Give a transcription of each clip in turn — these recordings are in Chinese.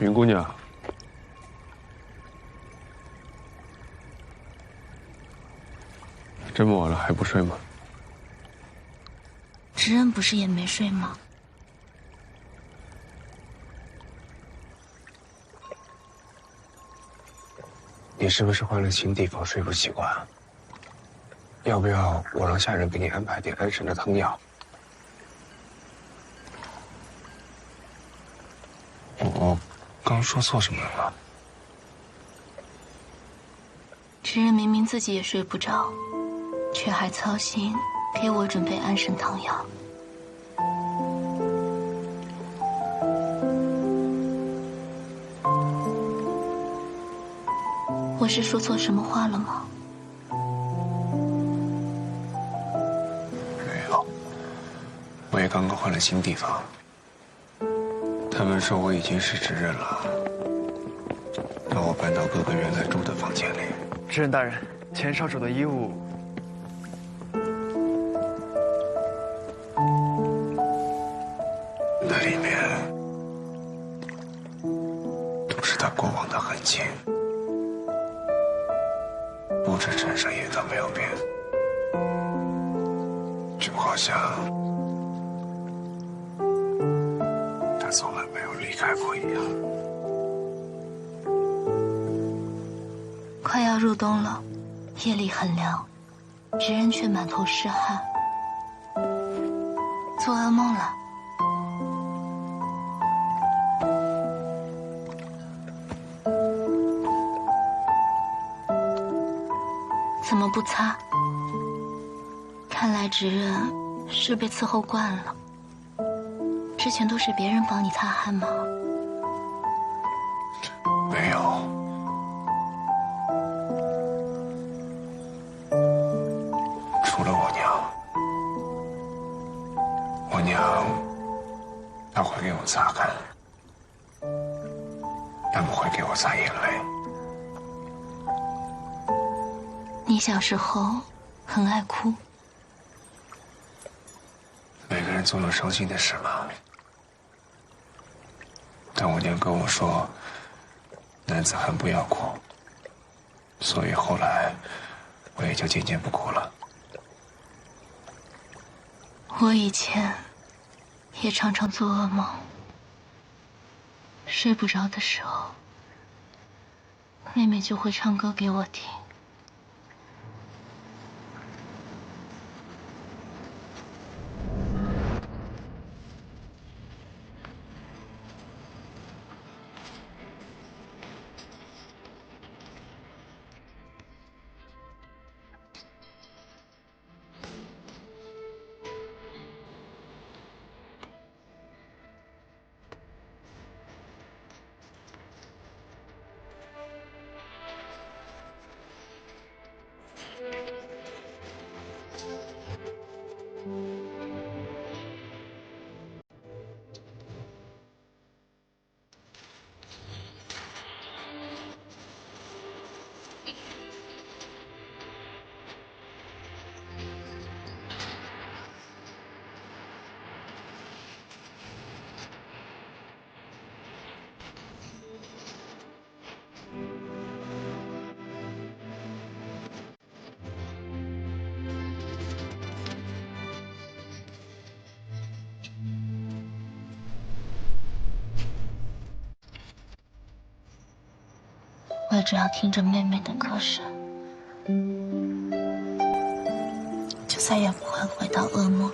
云姑娘，这么晚了还不睡吗？知恩不是也没睡吗？你是不是换了新地方睡不习惯？要不要我让下人给你安排点安神的汤药？我刚说错什么了吗？知恩明明自己也睡不着，却还操心给我准备安神汤药。我是说错什么话了吗？没有，我也刚刚换了新地方。他们说我已经是执刃了，让我搬到哥哥原来住的房间里。知恩大人，前少主的衣物。那里面都是他过往的痕迹，布置身上也都没有变，就好像他从来没有离开过一样。快要入冬了，夜里很凉，知恩却满头是汗，做噩梦了。怎么不擦？看来知恩是被伺候惯了。之前都是别人帮你擦汗吗？没有，除了我娘，我娘她会给我擦汗，但不会给我擦眼泪。你小时候很爱哭。每个人总有伤心的事嘛。但我娘跟我说，男子汉不要哭，所以后来我也就渐渐不哭了。我以前也常常做噩梦，睡不着的时候，妹妹就会唱歌给我听。我只要听着妹妹的歌声，就再也不会回到噩梦里。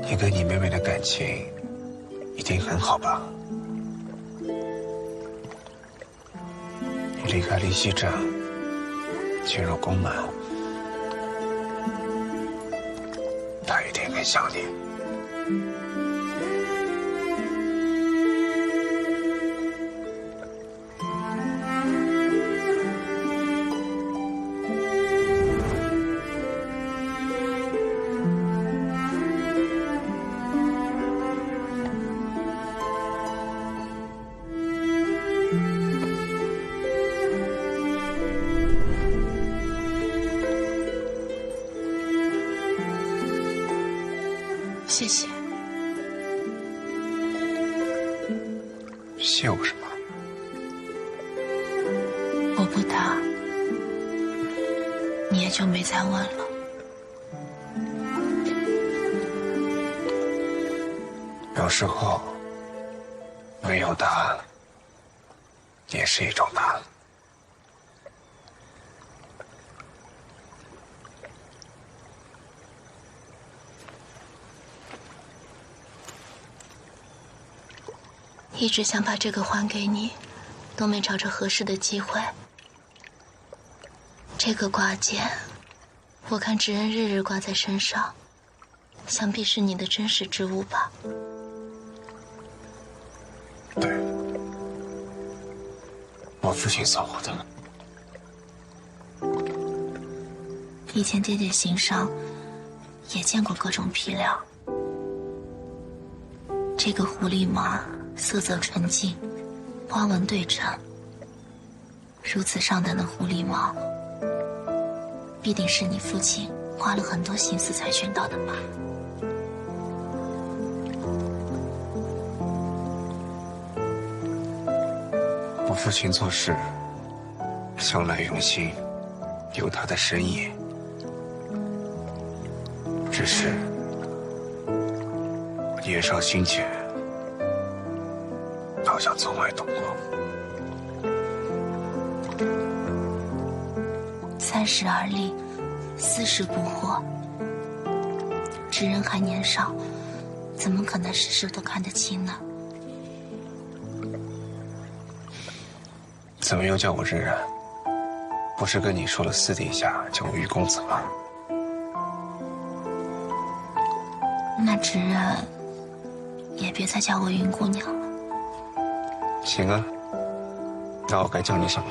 你跟你妹妹的感情一定很好吧？你离开离西镇，进入宫门，她一定很想你。谢谢。谢我什么？我不答，你也就没再问了。有时候，没有答案也是一种答案。一直想把这个还给你，都没找着合适的机会。这个挂件，我看知恩日日挂在身上，想必是你的真实之物吧？对，我父亲送我的。以前爹爹行商，也见过各种皮料。这个狐狸毛色泽纯净，花纹对称，如此上等的狐狸毛，必定是你父亲花了很多心思才寻到的吧？我父亲做事向来用心，有他的深意。只是年少心浅，好像从未懂过。30而立，40不惑。知恩还年少，怎么可能事事都看得清呢？怎么又叫我知然？不是跟你说了私底下叫我于公子吗？那知恩也别再叫我云姑娘了。行啊，那我该叫你什么？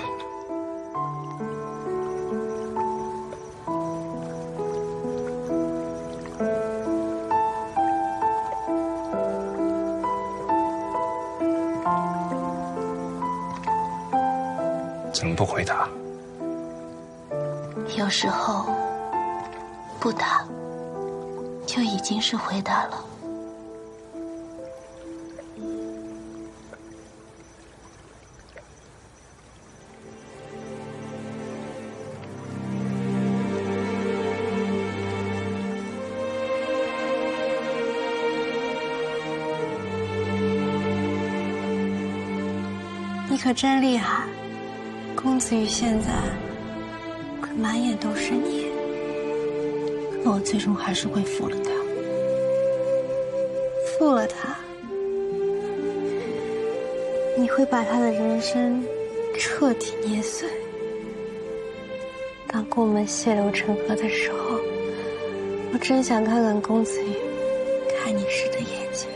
怎么不回答？有时候不答就已经是回答了。你可真厉害，公子羽现在可满眼都是你。可我最终还是会负了他，负了他，你会把他的人生彻底捏碎。当宫门血流成河的时候，我真想看看公子羽看你时的眼睛。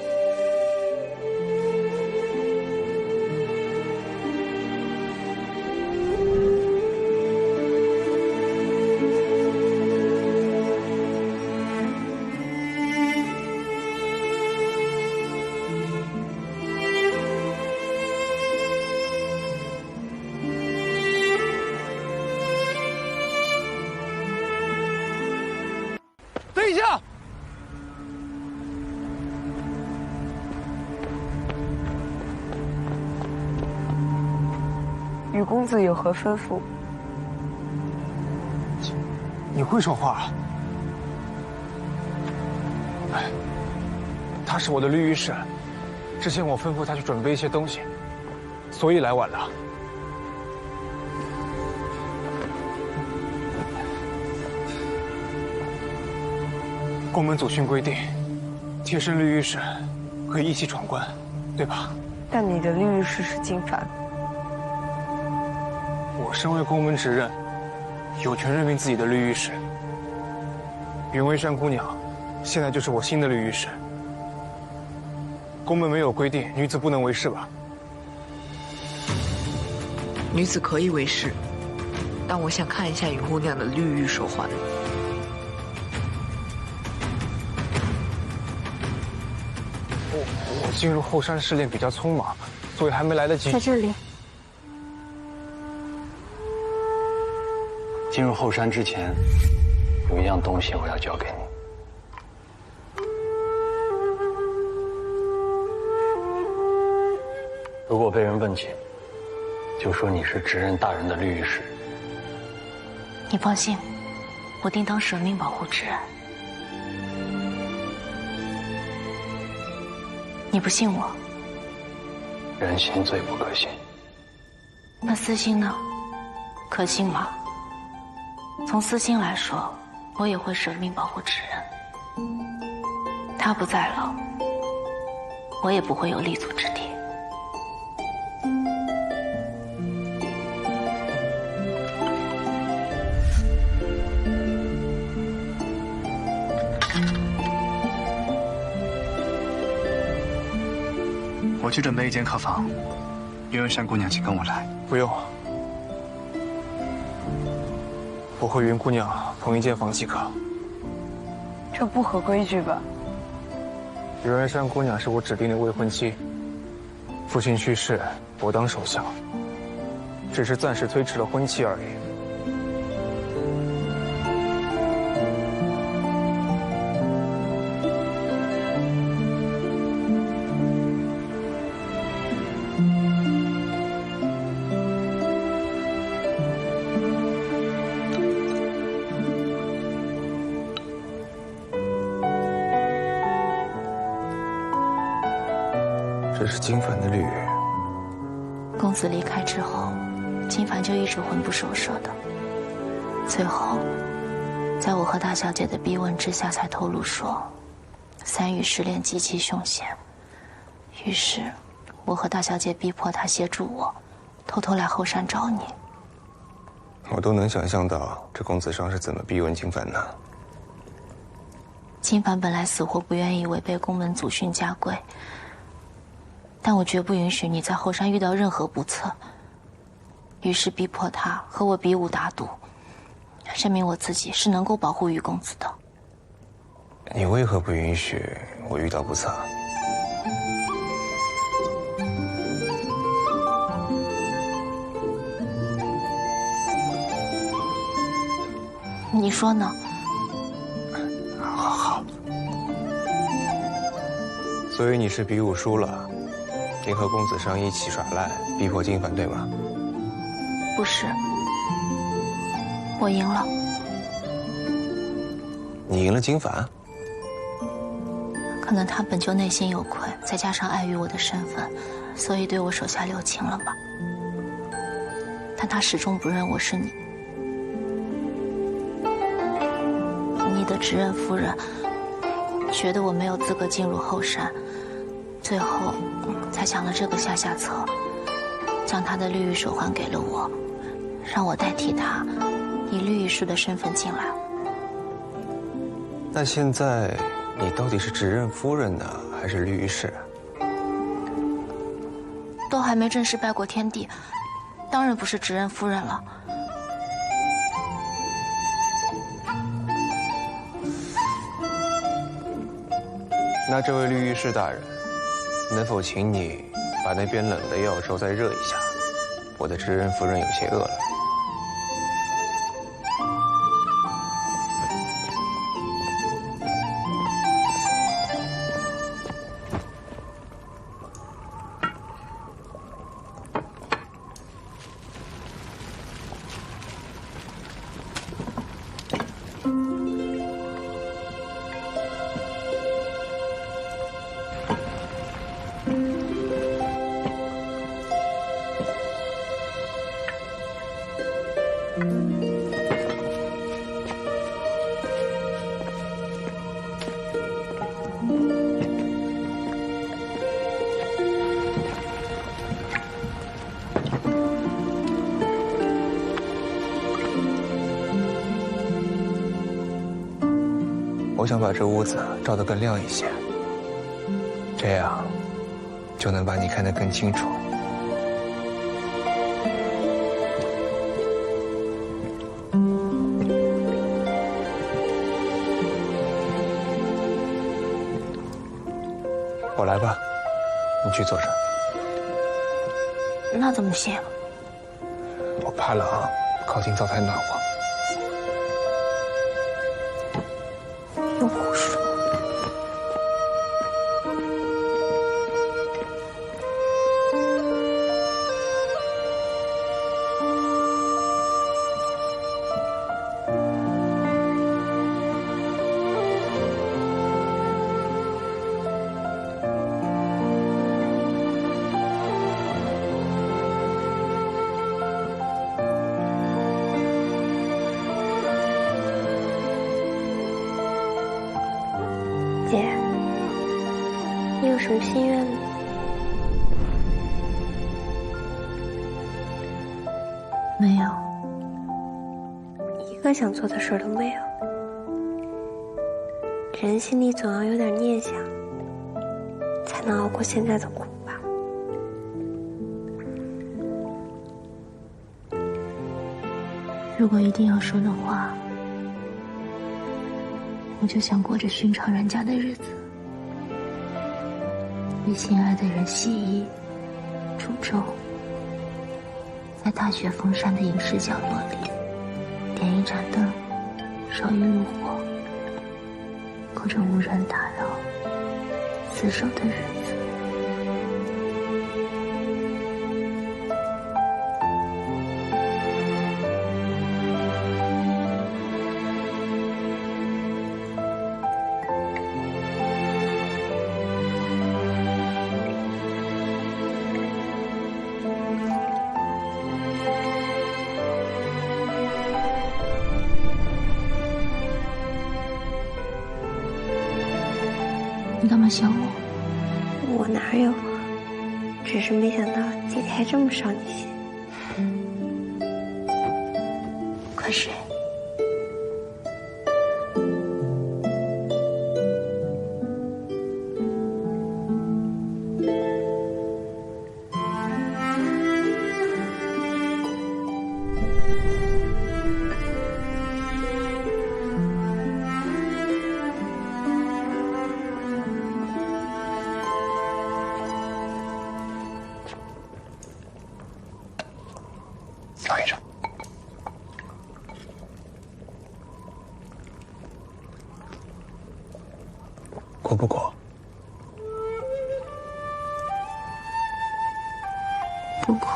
等一下！与公子有何吩咐？你会说话？哎，他是我的绿衣使，之前我吩咐他去准备一些东西，所以来晚了。宫门祖训规定，贴身绿衣使可以一起闯关，对吧？但你的绿衣使是金凡。我身为宫门执刃，有权任命自己的绿衣使。云微山姑娘，现在就是我新的绿衣使。宫门没有规定女子不能为侍吧？女子可以为侍，但我想看一下云姑娘的绿玉手环。我进入后山试炼比较匆忙，所以还没来得及。在这里。进入后山之前，有一样东西我要交给你。如果被人问起，就说你是执刃大人的绿玉石。你放心，我定当舍命保护执刃。你不信我？人心最不可信。那私心呢？可信吗？从私心来说，我也会舍命保护执刃。他不在了，我也不会有立足之地。我去准备一间客房，云文山姑娘，请跟我来。不用，我和云姑娘同一间房即可。这不合规矩吧？云文山姑娘是我指定的未婚妻，父亲去世，我当首相，只是暂时推迟了婚期而已。这是金凡的绿玉。公子离开之后，金凡就一直魂不守舍的。最后，在我和大小姐的逼问之下，才透露说三玉失恋极其凶险。于是，我和大小姐逼迫他协助我，偷偷来后山找你。我都能想象到这公子上是怎么逼问金凡的。金凡本来死活不愿意违背宫门祖训家规。但我绝不允许你在后山遇到任何不测，于是逼迫他和我比武打赌，证明我自己是能够保护于公子的。你为何不允许我遇到不测？你说呢？好。所以你是比武输了？并和公子上一起耍赖，逼迫金凡，对吗？不是，我赢了。你赢了金凡？可能他本就内心有愧，再加上碍于我的身份，所以对我手下留情了吧。但他始终不认我是你的执刃夫人，觉得我没有资格进入后山，最后才想了这个下策，将他的绿玉手环给了我，让我代替他，以绿玉师的身份进来。那现在你到底是执刃夫人呢，还是绿玉氏？都还没正式拜过天地，当然不是执刃夫人了。那这位绿玉氏大人，能否请你把那边冷的药粥再热一下？我的执刃夫人有些饿了。我想把这屋子照得更亮一些，这样就能把你看得更清楚。我来吧，你去坐着。那怎么行？我怕冷，靠近灶台暖和。又胡说！姐，你有什么心愿吗？没有，一个想做的事都没有。人心里总要有点念想，才能熬过现在的苦吧。如果一定要说的话，我就想过着寻常人家的日子，与心爱的人洗衣、煮粥，在大雪封山的隐士角落里，点一盏灯，烧一炉火，过着无人打扰、厮守的日子。你干嘛笑我？我哪有啊？只是没想到姐姐还这么少女心。快睡。等一着。过不过？不过。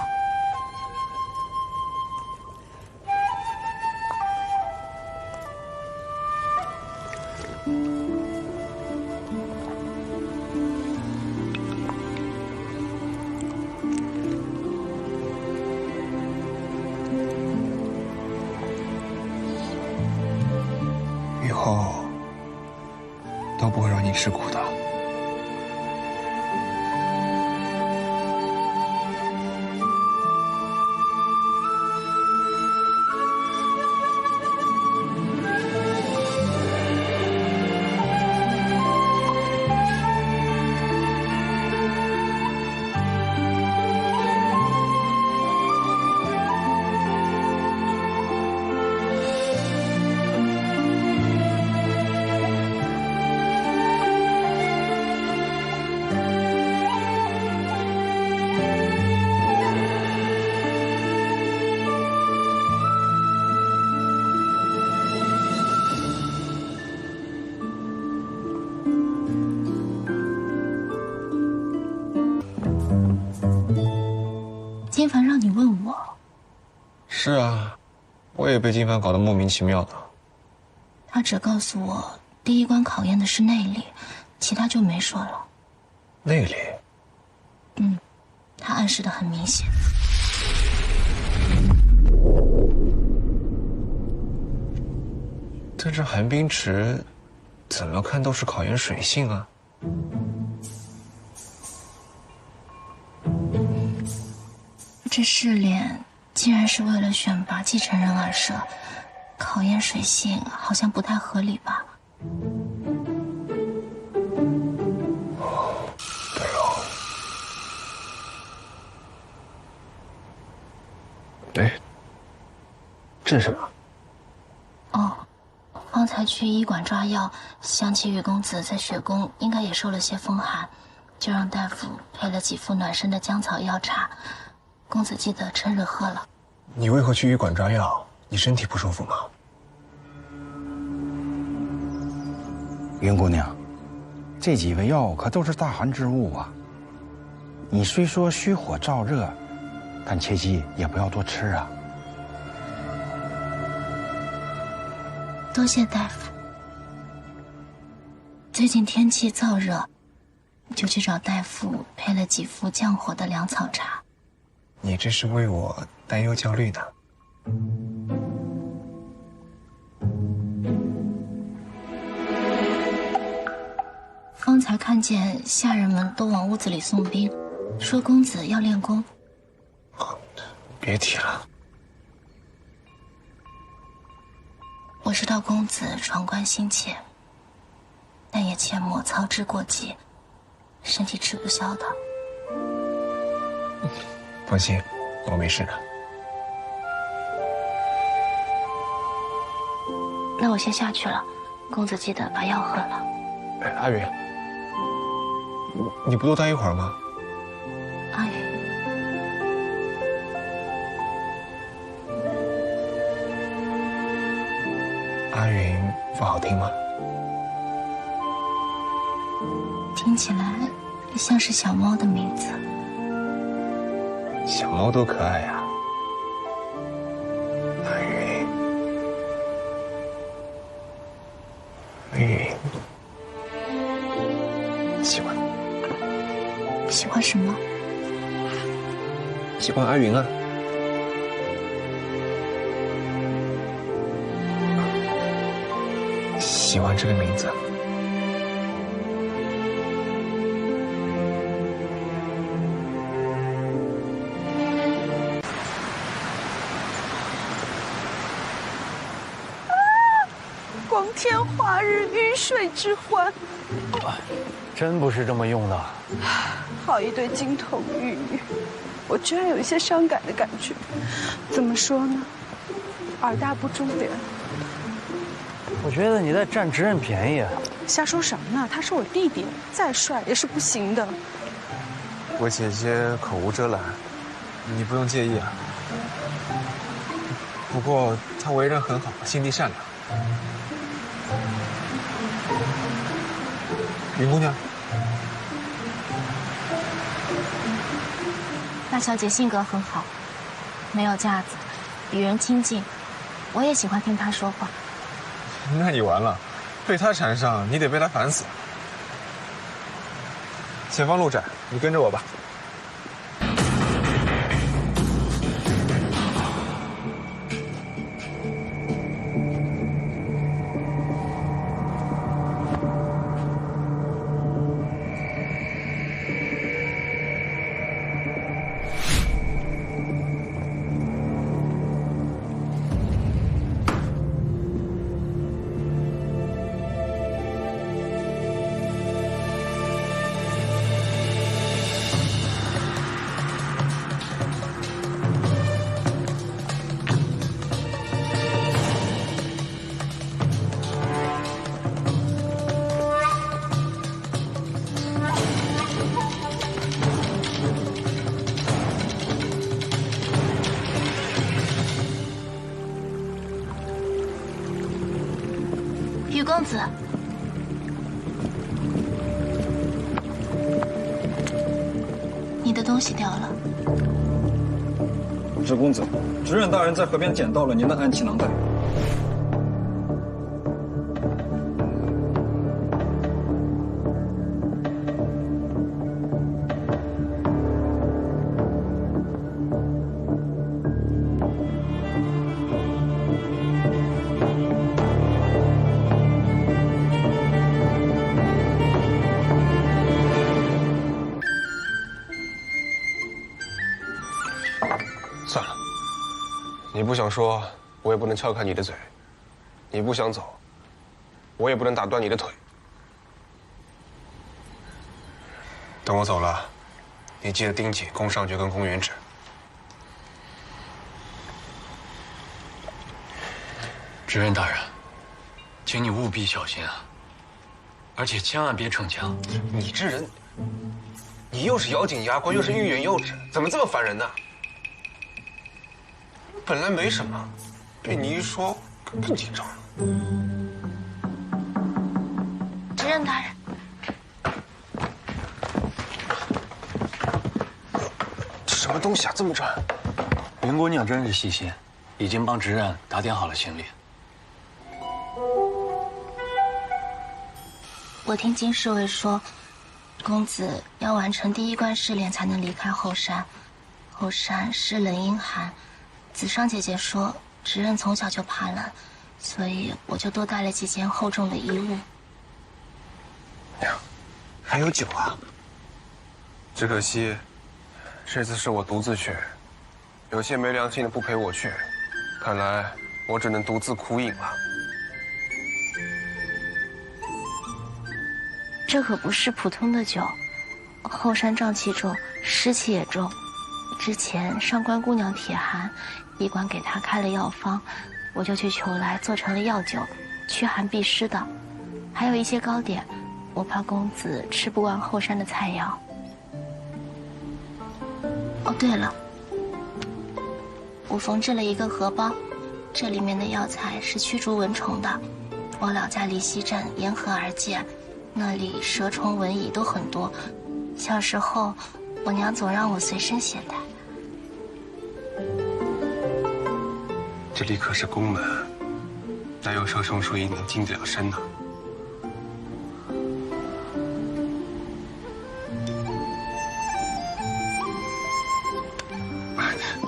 以后都不会让你吃苦的。金凡让你问我。是啊，我也被金凡搞得莫名其妙的。他只告诉我第一关考验的是内力，其他就没说了。内力？他暗示的很明显。但这寒冰池怎么看都是考验水性啊。这试炼既然是为了选拔继承人而设，考验水性好像不太合理吧？对哦。哎，这是什么？哦，方才去医馆抓药，想起雨公子在雪宫应该也受了些风寒，就让大夫配了几副暖身的姜草药茶。公子记得趁热喝了。你为何去医馆抓药？你身体不舒服吗？云姑娘，这几味药可都是大寒之物啊。你虽说虚火燥热，但切记也不要多吃啊。多谢大夫。最近天气燥热，就去找大夫配了几副降火的凉草茶。你这是为我担忧焦虑呢。方才看见下人们都往屋子里送兵，说公子要练功。别提了。我知道公子闯关心切，但也切莫操之过急，身体吃不消的。放心，我没事的。那我先下去了，公子记得把药喝了。哎，阿云，你不多待一会儿吗？阿云，阿云不好听吗？听起来像是小猫的名字。小猫多可爱呀。阿云，阿云，喜欢。喜欢什么？喜欢阿云啊。喜欢这个名字。光天化日，鱼水之欢，真不是这么用的。好一对金童玉女，我居然有一些伤感的感觉。怎么说呢？耳大不中脸。我觉得你在占直任便宜啊！瞎说什么呢？他是我弟弟，再帅也是不行的。我姐姐口无遮拦，你不用介意啊。不过她为人很好，心地善良。云姑娘，大小姐性格很好，没有架子，与人亲近，我也喜欢听她说话。那你完了，被她缠上，你得被她烦死。前方路窄，你跟着我吧。雨公子，你的东西掉了。直公子，直任大人在河边捡到了您的暗器囊袋。算了，你不想说，我也不能撬开你的嘴；你不想走，我也不能打断你的腿。等我走了，你记得盯紧宫上诀跟宫元指。直任大人，请你务必小心啊，而且千万别逞强。你这人，你又是咬紧牙关，又是欲言又止，怎么这么烦人呢？本来没什么，被你一说更紧张了。直任大人，这什么东西啊，这么重？云姑娘真是细心，已经帮直任打点好了行李。我听金侍卫说，公子要完成第一关试炼才能离开后山。后山湿冷阴寒，子尚姐姐说直任从小就怕冷，所以我就多带了几件厚重的衣物。娘，还有酒啊。只可惜，这次是我独自去，有些没良心的不陪我去，看来我只能独自苦饮了。这可不是普通的酒，后山瘴气重，湿气也重。之前上官姑娘铁寒，医馆给她开了药方，我就去求来做成了药酒，驱寒避湿的。还有一些糕点，我怕公子吃不惯后山的菜肴。哦，对了，我缝制了一个荷包，这里面的药材是驱逐蚊虫的。我老家离西镇沿河而建，那里蛇虫蚊蚁都很多。小时候，我娘总让我随身携带。这里可是宫门，哪有蛇虫鼠蚁能近得了身呢？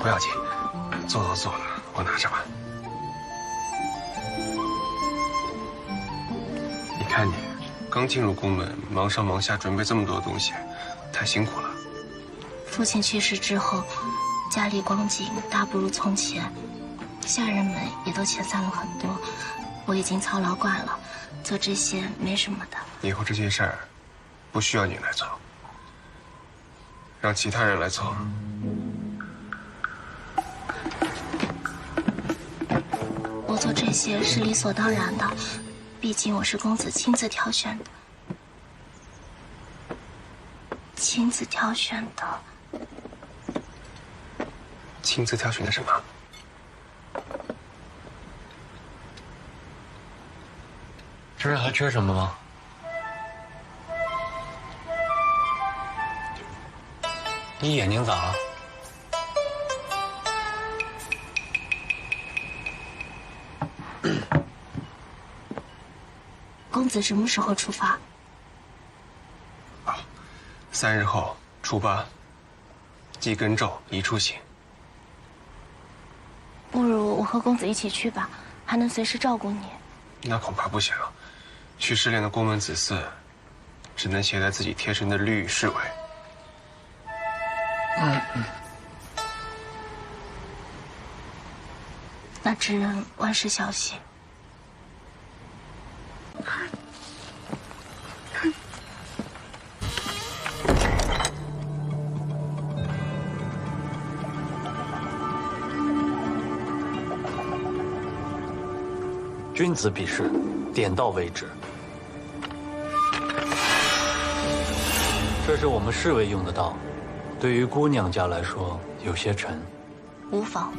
不要紧，坐都坐了，我拿着吧。你看你，刚进入宫门，忙上忙下准备这么多东西，太辛苦了。父亲去世之后，家里光景大不如从前，下人们也都遣散了很多，我已经操劳惯了，做这些没什么的。以后这些事儿，不需要你来做，让其他人来做。我做这些是理所当然的，毕竟我是公子亲自挑选的。亲自挑选的？亲自挑选的什么？这人还缺什么吗？你眼睛咋了？公子什么时候出发？3日后出发，祭根咒，宜出行。不如我和公子一起去吧，还能随时照顾你。那恐怕不行，去失联的宫门子嗣，只能携带自己贴身的绿羽侍卫。那知人万事小心。君子比试，点到为止。这是我们侍卫用的刀，对于姑娘家来说有些沉。无妨。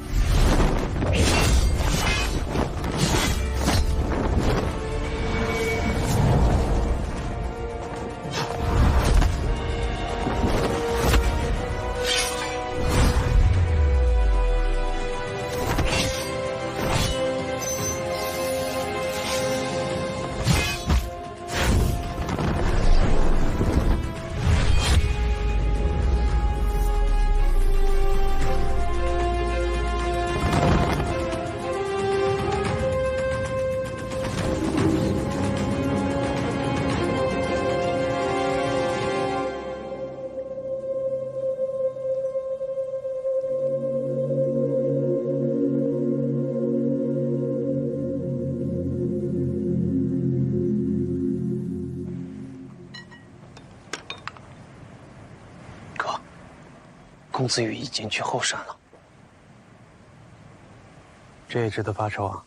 公子羽已经去后山了，这也值得发愁啊。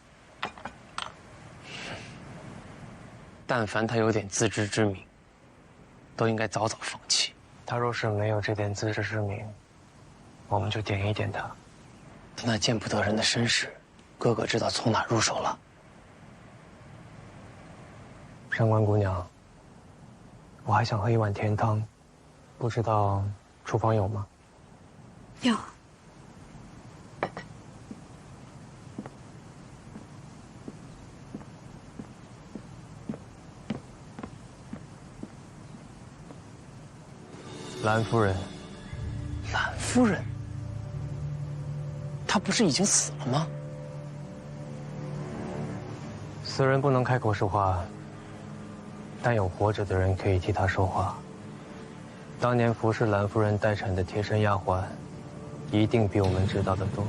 但凡他有点自知之明，都应该早早放弃。他若是没有这点自知之明，我们就点一点他。他那见不得人的身世，哥哥知道从哪入手了。上官姑娘，我还想喝一碗甜汤，不知道厨房有吗？有。兰夫人。兰夫人？她不是已经死了吗？死人不能开口说话，但有活着的人可以替她说话。当年服侍兰夫人待产的贴身丫鬟，一定比我们知道的多。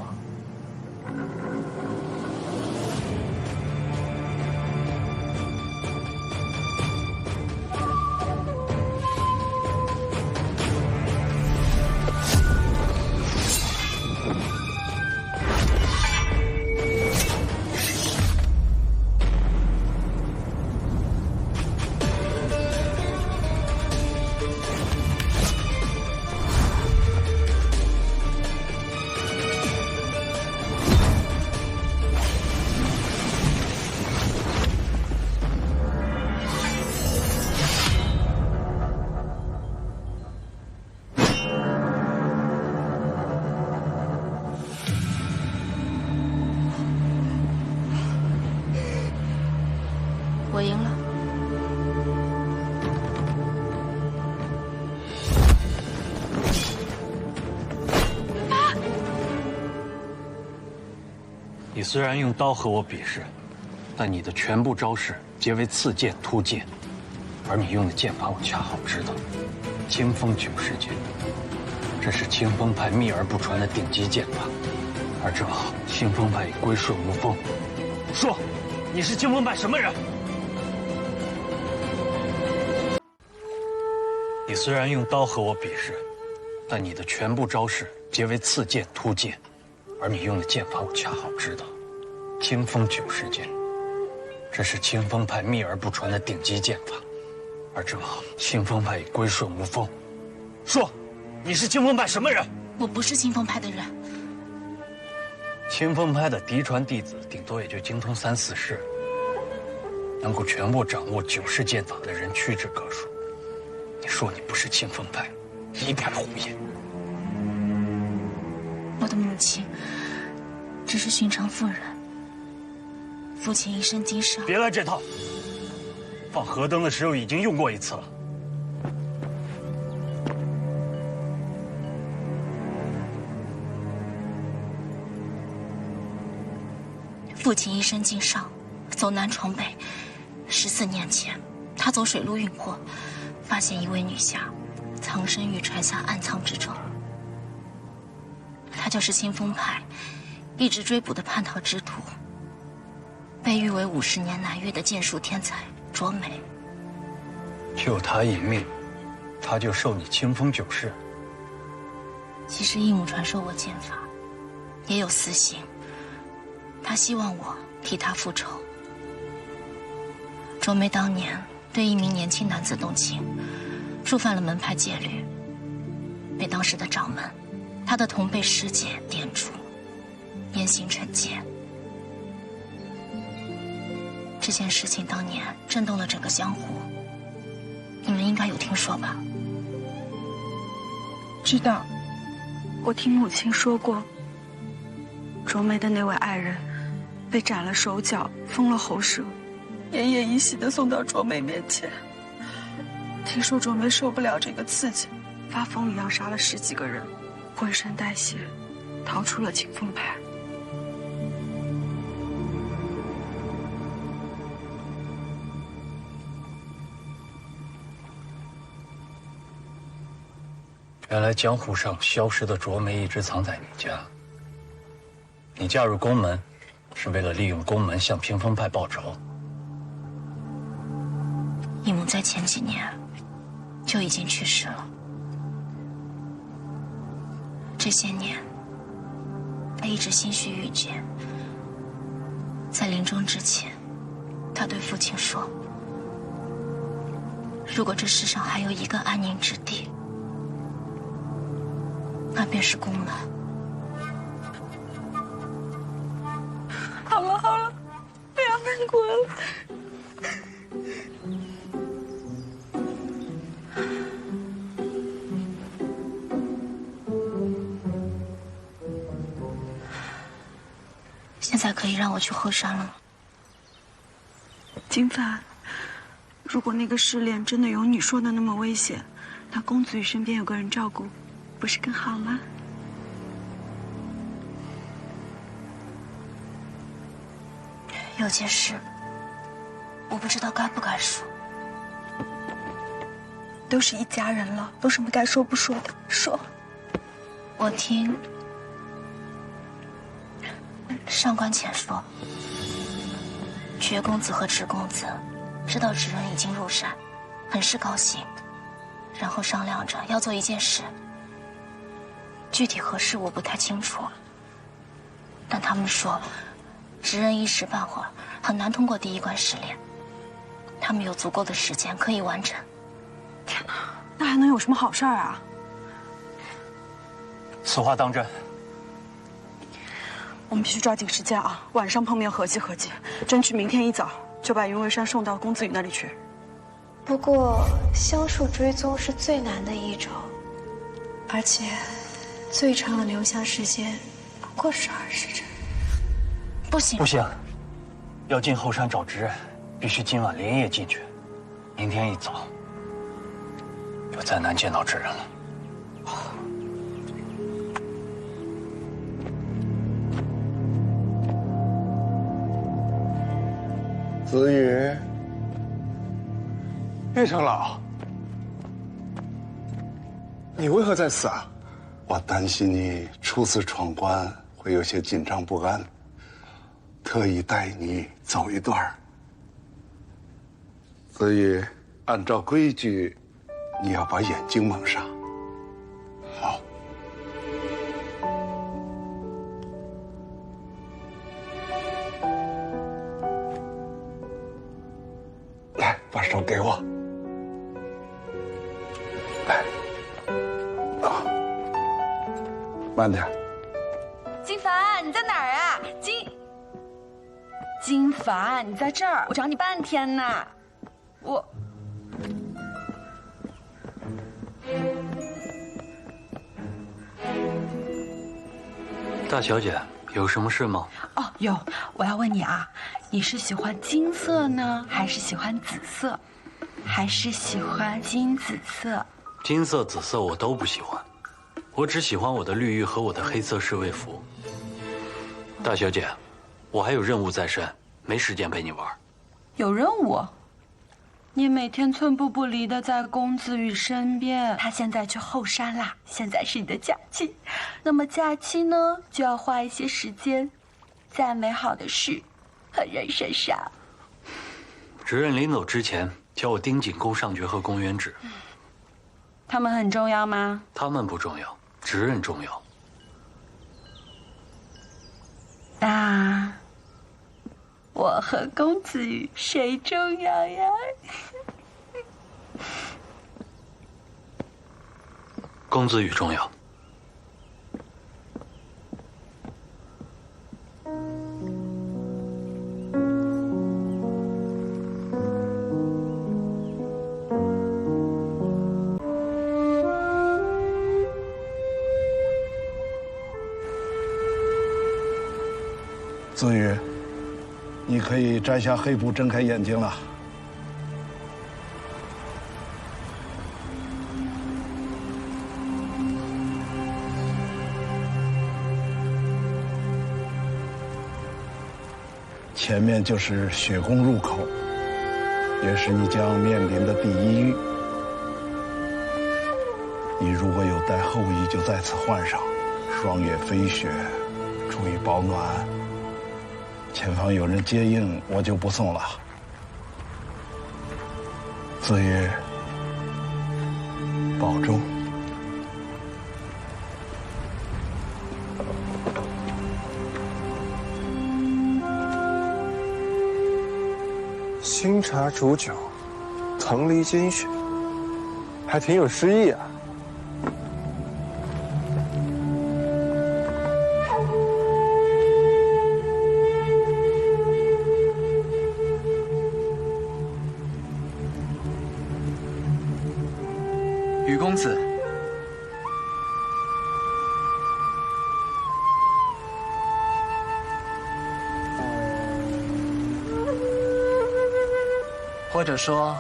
我赢了。你虽然用刀和我比试，但你的全部招式皆为刺剑、突剑，而你用的剑法我恰好知道，清风九式剑，这是清风派秘而不传的顶级剑法，而这清风派已归顺无锋。说，你是清风派什么人？你虽然用刀和我比试，但你的全部招式皆为刺剑、突剑，而你用的剑法我恰好知道，清风九式剑，这是清风派秘而不传的顶级剑法，而这清风派已归顺无锋。说，你是清风派什么人？我不是清风派的人。清风派的嫡传弟子顶多也就精通3、4式，能够全部掌握9式剑法的人屈指可数。你说你不是清风派，一派胡言。我的母亲只是寻常妇人，父亲一身经商。别来这套！放河灯的时候已经用过一次了。父亲一生经商，走南闯北。14年前，他走水路运货，发现一位女侠藏身于船下暗藏之中。她就是清风派一直追捕的叛逃之徒，被誉为50年难遇的剑术天才卓美。救他一命，他就受你清风9式。其实义母传授我剑法，也有私心。他希望我替他复仇。卓梅当年对一名年轻男子动情，触犯了门派戒律，被当时的掌门、他的同辈师姐点出，严刑惩戒。这件事情当年震动了整个江湖，你们应该有听说吧？知道，我听母亲说过，卓梅的那位爱人被斩了手脚，封了喉舌，奄奄一息地送到卓梅面前。听说卓梅受不了这个刺激，发疯一样杀了10几个人，浑身带血，逃出了清风派。原来江湖上消失的卓梅一直藏在你家。你嫁入宫门，是为了利用宫门向屏风派报仇。义母在前几年就已经去世了。这些年，他一直心绪郁结。在临终之前，他对父亲说：“如果这世上还有一个安宁之地，那便是宫门。”好了好了，不要难过了。现在可以让我去后山了吗？金帆，如果那个试炼真的有你说的那么危险，那公子羽身边有个人照顾，不是更好吗？有件事，我不知道该不该说。都是一家人了，有什么该说不说的说。我听上官浅说，爵公子和直公子知道直人已经入山，很是高兴，然后商量着要做一件事。具体何事我不太清楚，但他们说，直人一时半会儿很难通过第一关试炼，他们有足够的时间可以完成。天哪，那还能有什么好事儿啊？此话当真？我们必须抓紧时间啊！晚上碰面合计合计，争取明天一早就把云为山送到公子羽那里去。不过香树追踪是最难的一种，而且最长的留香时间不过12时辰。不行，不行，要进后山找直人，必须今晚连夜进去。明天一早就再难见到直人了。子羽，叶长老，你为何在此啊？我担心你初次闯关会有些紧张不安，特意带你走一段。子羽，按照规矩，你要把眼睛蒙上。好。来，把手给我。来，啊，慢点。金凡，你在哪儿啊？金凡，你在这儿，我找你半天呢。大小姐，有什么事吗？哦，有，我要问你啊，你是喜欢金色呢，还是喜欢紫色，还是喜欢金紫色？金色、紫色我都不喜欢，我只喜欢我的绿玉和我的黑色侍卫服。大小姐，我还有任务在身，没时间陪你玩。有任务？你每天寸步不离的在公子羽身边，他现在去后山啦，现在是你的假期。那么假期呢，就要花一些时间，在美好的事和人身上。直人临走之前，叫我盯紧宫上诀和宫元指。他们很重要吗？他们不重要，直人重要。那我和公子羽谁重要呀？公子羽重要。子羽，你可以摘下黑布，睁开眼睛了。前面就是雪宫入口，也是你将面临的第一狱。你如果有带后衣，就在此换上。霜月飞雪，注意保暖。前方有人接应，我就不送了。子羽，保重。新茶煮酒，藤梨煎雪，还挺有诗意啊。羽公子，或者说，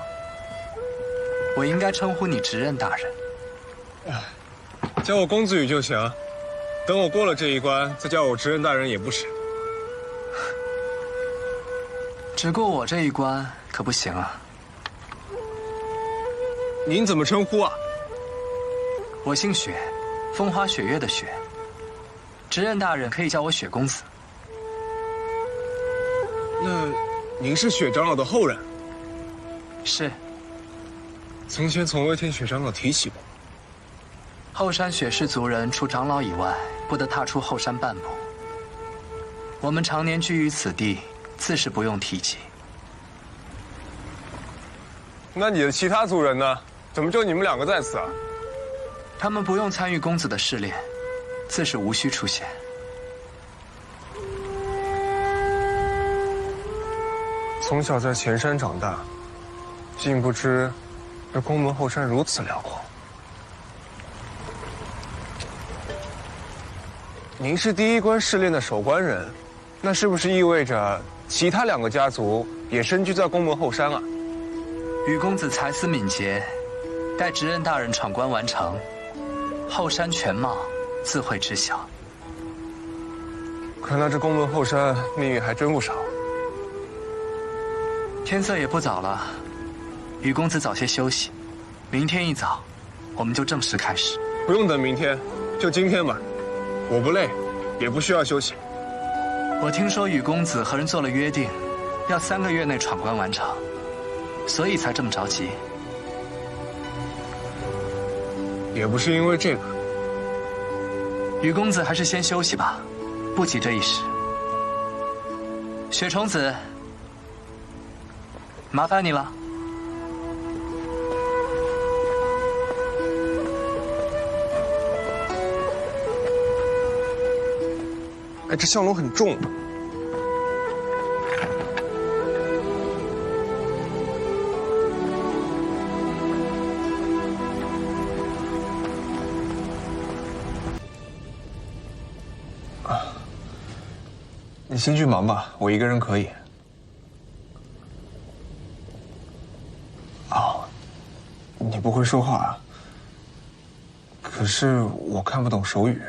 我应该称呼你直任大人。叫我公子羽就行，等我过了这一关，再叫我直任大人也不迟。只过我这一关可不行啊。您怎么称呼啊？我姓雪，风花雪月的雪。执任大人可以叫我雪公子。那您是雪长老的后人？是。从前从未听雪长老提起过。后山雪氏族人除长老以外，不得踏出后山半步。我们常年居于此地，自是不用提及。那你的其他族人呢？怎么就你们2个在此啊？他们不用参与公子的试炼，自是无需出现。从小在前山长大，竟不知这宫门后山如此辽阔。您是第一关试炼的守关人，那是不是意味着其他2个家族也身居在宫门后山啊？禹公子才思敏捷，待执任大人闯关完成，后山全貌自会知晓。看来这宫门后山秘密还真不少。天色也不早了，禹公子早些休息，明天一早，我们就正式开始。不用等明天，就今天吧。我不累，也不需要休息。我听说禹公子和人做了约定，要3个月内闯关完成，所以才这么着急。也不是因为这个。禹公子还是先休息吧，不急这一时。雪虫子，麻烦你了。哎，这香炉很重。你先去忙吧，我一个人可以。哦，你不会说话啊？可是我看不懂手语。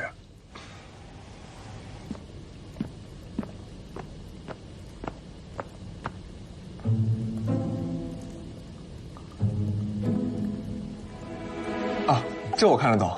啊，这我看得懂。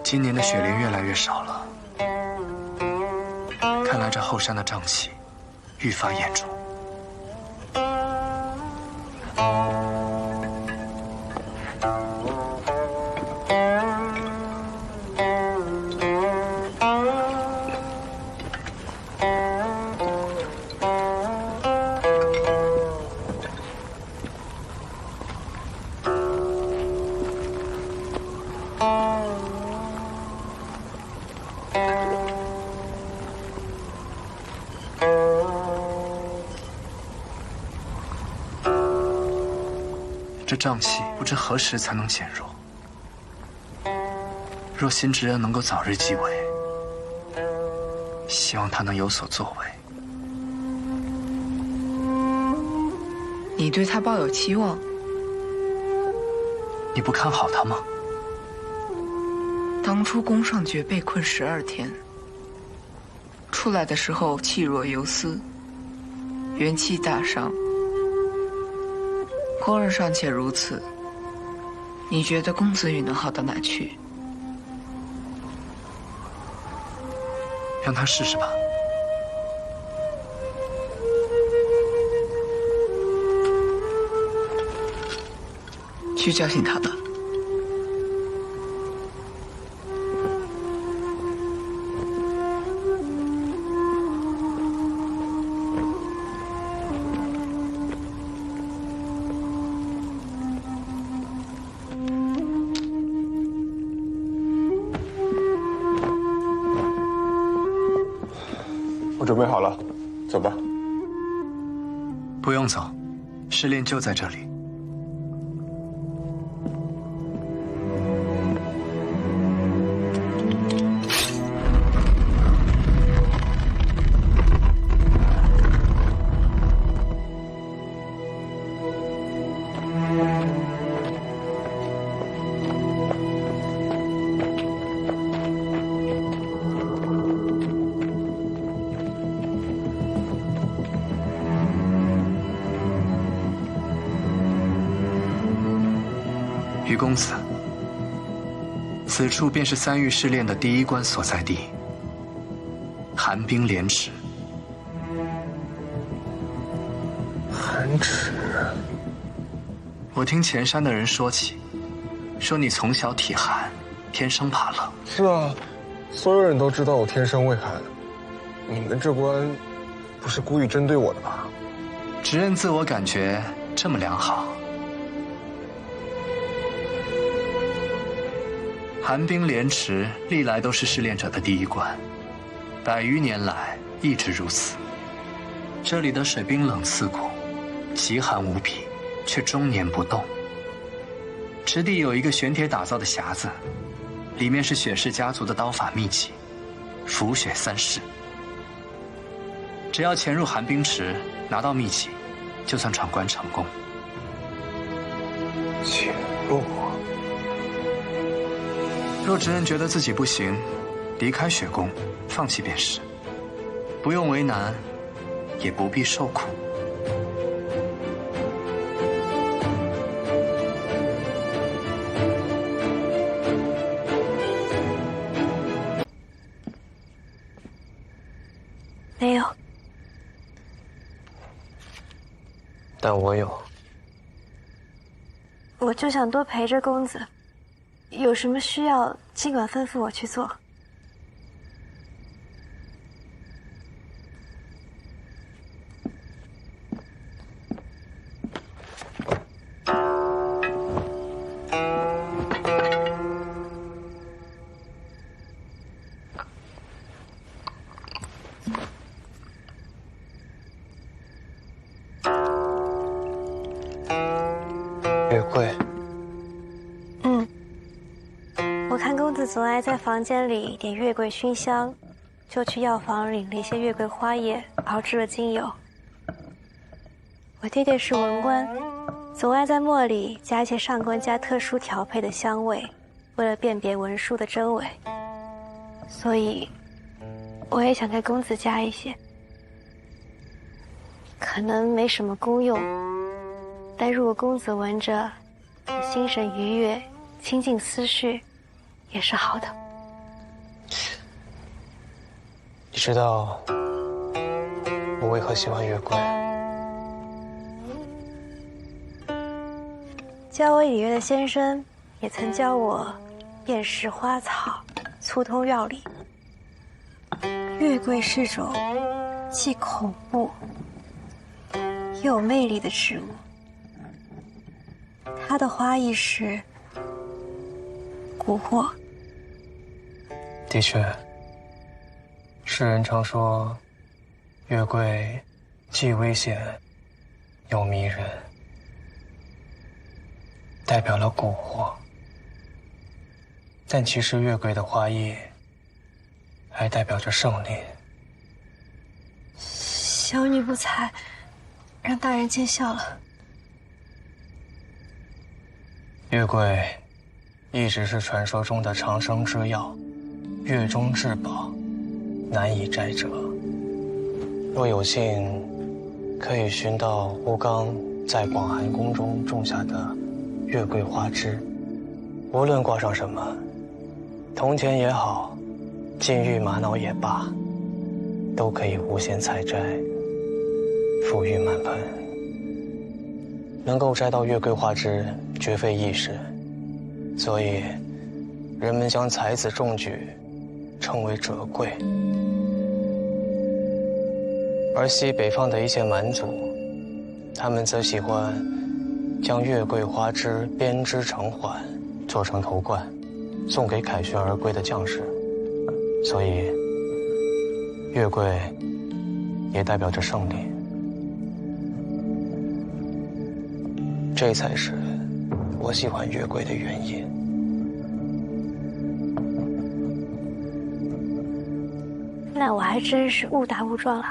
今年的雪莲越来越少了，看来这后山的瘴气愈发严重。这瘴气不知何时才能减弱。若新执人能够早日继位，希望他能有所作为。你对他抱有期望？你不看好他吗？当初宫上诀被困12天，出来的时候气若游丝，元气大伤。宫人尚且如此，你觉得公子羽能好到哪去？让他试试吧。去叫醒他吧。我准备好了，走吧。不用走，试炼就在这里。于公子，此处便是3域试炼的第1关所在地——寒冰莲池。寒池，我听前山的人说起，说你从小体寒，天生怕冷。是啊，所有人都知道我天生畏寒。你们这关，不是故意针对我的吧？直认自我感觉这么良好。寒冰莲池历来都是试炼者的第1关，100余年来一直如此。这里的水冰冷刺骨，极寒无比，却终年不动。池底有一个玄铁打造的匣子，里面是雪氏家族的刀法秘籍——浮雪3式。只要潜入寒冰池，拿到秘籍，就算闯关成功。潜入。若直认觉得自己不行，离开雪宫，放弃便是，不用为难，也不必受苦。没有，但我有。我就想多陪着公子。有什么需要，尽管吩咐我去做。月桂。我看公子总爱在房间里点月桂熏香，就去药房领了一些月桂花叶，熬制了精油。我爹爹是文官，总爱在末里加一些上官家特殊调配的香味，为了辨别文书的真伪。所以，我也想给公子加一些。可能没什么功用，但如果公子闻着，心神愉悦，清净思绪，也是好的。你知道我为何喜欢月桂？教我礼乐的先生也曾教我辨识花草，粗通药理。月桂是种既恐怖又有魅力的植物，它的花意是蛊惑。的确，世人常说，月桂既危险又迷人，代表了蛊惑。但其实月桂的花意还代表着胜利。小女不才，让大人见笑了。月桂一直是传说中的长生之药，月中至宝，难以摘折。若有幸，可以寻到吴刚在广寒宫中种下的月桂花枝，无论挂上什么，铜钱也好，金玉玛瑙也罢，都可以无限采摘，馥郁满盆。能够摘到月桂花枝，绝非易事，所以人们将才子中举称为折桂。而西北方的一些蛮族，他们则喜欢将月桂花枝编织成环，做成头冠，送给凯旋而归的将士。所以，月桂也代表着胜利。这才是我喜欢月桂的原因。那我还真是误打误撞了。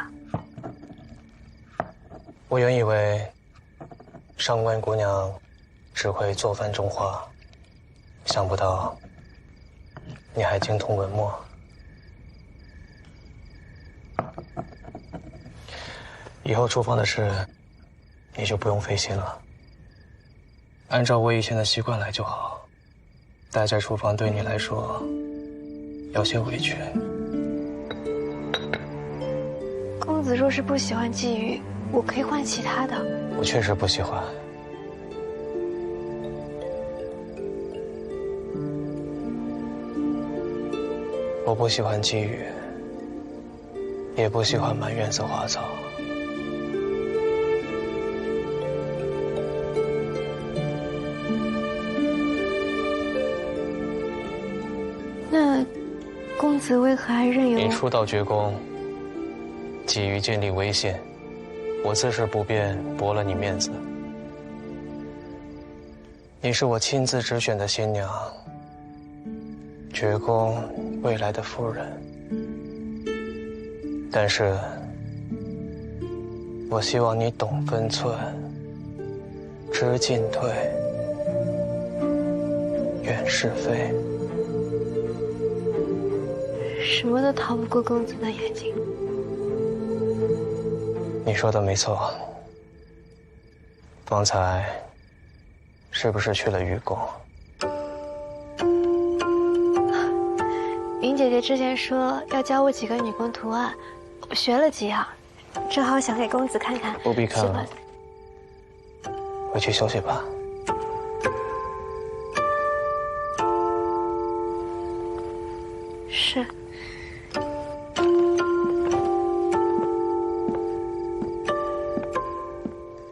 我原以为上官姑娘只会做饭种花，想不到你还精通文墨。以后厨房的事你就不用费心了，按照我以前的习惯来就好。待在厨房对你来说有些委屈。公子若是不喜欢鲫鱼，我可以换其他的。我确实不喜欢。我不喜欢鲫鱼，也不喜欢满院子花草。那公子为何还任由你初到绝宫，急于建立威信，我自是不便驳了你面子。你是我亲自直选的新娘，绝宫未来的夫人。但是，我希望你懂分寸，知进退，远是非。什么都逃不过公子的眼睛。你说的没错。方才是不是去了鱼宫？云姐姐之前说要教我几个女工图案，我学了几样，正好想给公子看看。不必看了，回去休息吧。是。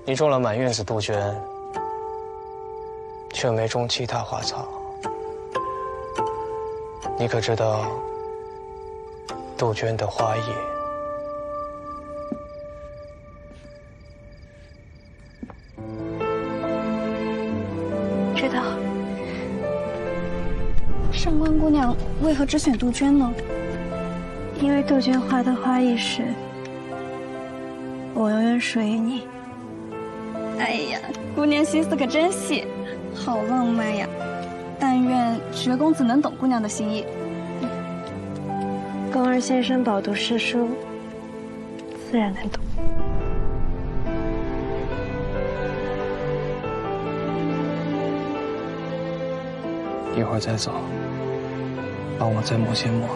你种了满院子杜鹃，却没种其他花草。你可知道杜鹃的花叶？知道。上官姑娘为何只选杜鹃呢？因为杜鹃花的花艺是，我永远属于你。哎呀，姑娘心思可真细，好浪漫呀！但愿绝公子能懂姑娘的心意。宫儿先生饱读诗书，自然能懂。一会儿再走，帮我再抹些墨。